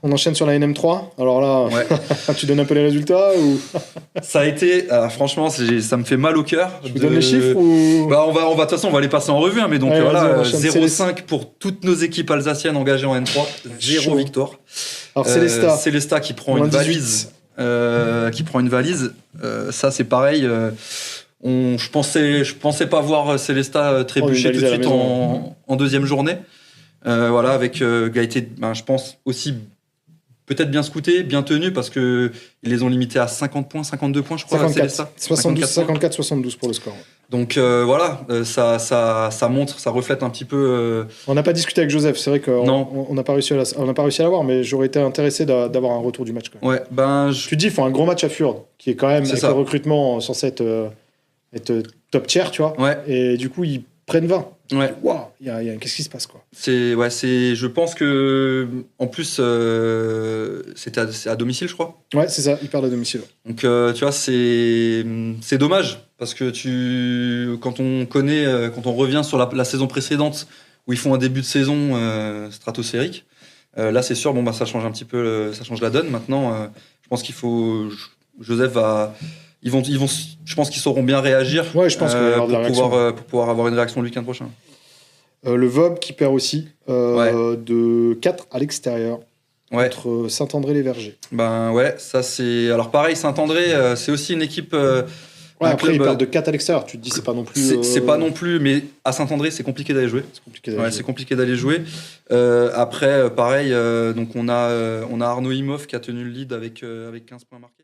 On enchaîne sur la NM3. Alors là, Ouais. tu donnes un peu les résultats ou Ça a été, franchement, ça me fait mal au cœur. je vous donne les chiffres ou Bah, de toute façon, on va les passer en revue, hein, mais donc Allez, vas-y, on voilà, enchaîne. 0,5 pour toutes nos équipes alsaciennes engagées en N3, zéro Chaud. victoire. Alors Célesta, Célesta qui prend moins une 18. valise. Ça, c'est pareil. Je pensais pas voir Célesta trébucher Une tout valise de à la suite maison. en deuxième journée. Voilà, avec qui a été, je pense, aussi peut-être bien scouté, bien tenu, parce qu'ils les ont limités à 50 points, 52 points, je crois, 54, Célesta. 72, 54 points. 54, 72 pour le score. Donc voilà, ça montre, ça reflète un petit peu. On n'a pas discuté avec Joseph, c'est vrai qu'on Non. on n'a pas réussi à l'avoir, mais j'aurais été intéressé d'avoir un retour du match. Quand même. Ouais, Tu te dis, ils font un gros match à Furde, qui est quand même, C'est avec ça. le recrutement, censé être top tier, tu vois. Ouais. Et du coup, ils prennent 20. Ouais. Waouh, qu'est-ce qui se passe, quoi. Je pense que en plus c'était à domicile, je crois. Ouais, c'est ça, ils perdent à domicile. Donc tu vois, c'est dommage parce que quand on revient sur la saison précédente où ils font un début de saison stratosphérique, là c'est sûr, ça change un petit peu, ça change la donne. Maintenant, je pense qu'il faut, Joseph va, je pense qu'ils sauront bien réagir. Ouais, je pense qu'il va y avoir de la réaction. Pour pouvoir avoir une réaction le week-end prochain. Le VOB qui perd aussi de 4 à l'extérieur Ouais. contre Saint-André-les-Vergers. Ben ouais, ça c'est. Alors pareil, Saint-André, c'est aussi une équipe. Ouais, un après, club, ils perdent de 4 à l'extérieur. Tu te dis, c'est pas non plus. c'est pas non plus, mais à Saint-André, c'est compliqué d'aller jouer. C'est compliqué d'aller Ouais, jouer. c'est compliqué d'aller jouer. Après, pareil, donc on a Arnaud Imhoff qui a tenu le lead avec 15 points marqués.